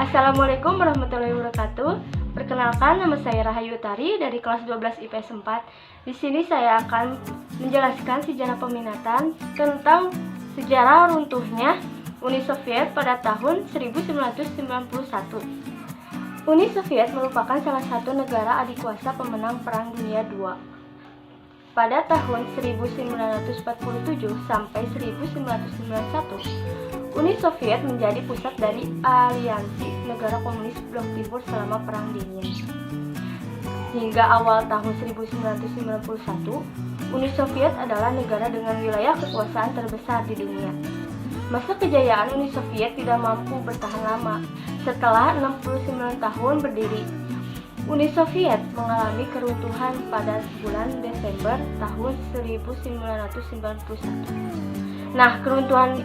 Assalamualaikum warahmatullahi wabarakatuh. Perkenalkan, nama saya Rahayu Utari dari kelas 12 IPS 4. Di sini saya akan menjelaskan sejarah peminatan tentang sejarah runtuhnya Uni Soviet pada tahun 1991. Uni Soviet merupakan salah satu negara adikuasa pemenang Perang Dunia II. Pada tahun 1947 sampai 1991, Uni Soviet menjadi pusat dari aliansi negara komunis blok timur selama Perang Dingin. Hingga awal tahun 1991, Uni Soviet adalah negara dengan wilayah kekuasaan terbesar di dunia. Masa kejayaan Uni Soviet tidak mampu bertahan lama. Setelah 69 tahun berdiri, Uni Soviet mengalami keruntuhan pada bulan Desember tahun 1991. Nah, keruntuhan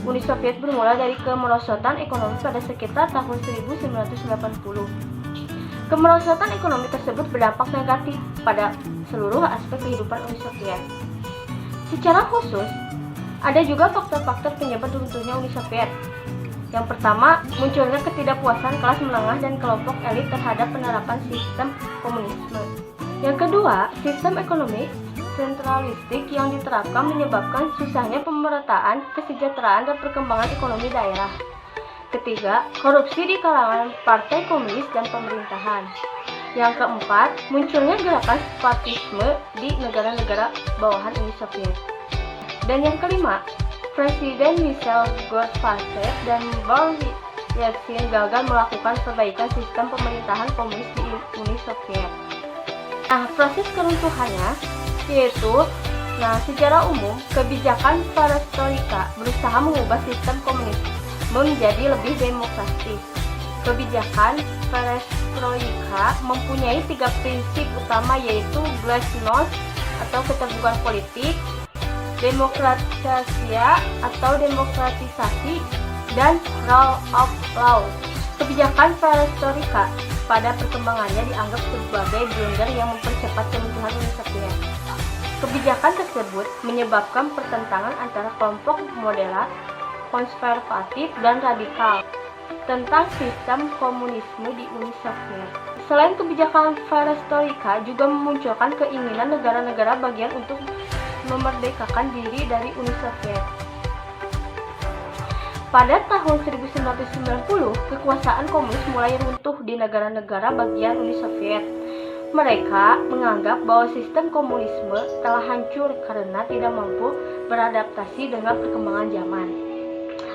Uni Soviet bermula dari kemerosotan ekonomi pada sekitar tahun 1980. Kemerosotan ekonomi tersebut berdampak negatif pada seluruh aspek kehidupan Uni Soviet. Secara khusus, ada juga faktor-faktor penyebab runtuhnya Uni Soviet. Yang pertama, munculnya ketidakpuasan kelas menengah dan kelompok elit terhadap penerapan sistem komunisme. Yang kedua, sistem ekonomi sentralistik yang diterapkan menyebabkan susahnya pemerataan, kesejahteraan, dan perkembangan ekonomi daerah. Ketiga, korupsi di kalangan partai komunis dan pemerintahan. Yang keempat, munculnya gerakan separatisme di negara-negara bawahan Uni Soviet. Dan yang kelima, Presiden Mikhail Gorbachev dan Boris Yeltsin gagal melakukan perbaikan sistem pemerintahan komunis di Uni Soviet. Nah, proses keruntuhannya yaitu, secara umum, kebijakan perestroika berusaha mengubah sistem komunisme menjadi lebih demokratis. Kebijakan perestroika mempunyai 3 prinsip utama, yaitu glasnost atau keterbukaan politik, demokratisasi atau demokratisasi, dan rule of law. Kebijakan perestroika pada perkembangannya dianggap sebagai blunder yang mempercepat keruntuhan Uni Soviet. Kebijakan tersebut menyebabkan pertentangan antara kelompok moderat, konservatif, dan radikal tentang sistem komunisme di Uni Soviet. Selain kebijakan perestroika juga memunculkan keinginan negara-negara bagian untuk memerdekakan diri dari Uni Soviet. Pada tahun 1990, kekuasaan komunis mulai runtuh di negara-negara bagian Uni Soviet. Mereka menganggap bahwa sistem komunisme telah hancur karena tidak mampu beradaptasi dengan perkembangan zaman.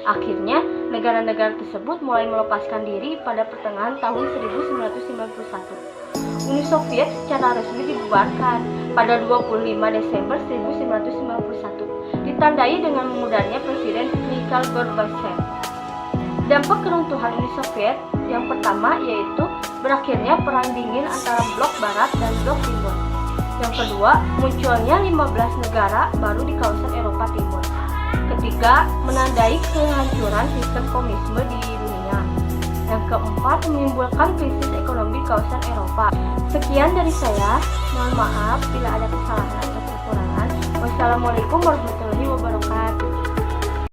Akhirnya, negara-negara tersebut mulai melepaskan diri pada pertengahan tahun 1991. Uni Soviet secara resmi dibubarkan pada 25 Desember 1991, ditandai dengan memudahnya Presiden Mikhail Gorbachev. Dampak keruntuhan Uni Soviet yang pertama yaitu berakhirnya Perang Dingin antara Blok Barat dan Blok Timur. Yang kedua, munculnya 15 negara baru di kawasan Eropa Timur. Ketiga, menandai kehancuran sistem komunisme di dunia. Yang keempat, menimbulkan krisis ekonomi di kawasan Eropa. Sekian dari saya, mohon maaf bila ada kesalahan atau kekurangan. Wassalamualaikum warahmatullahi wabarakatuh.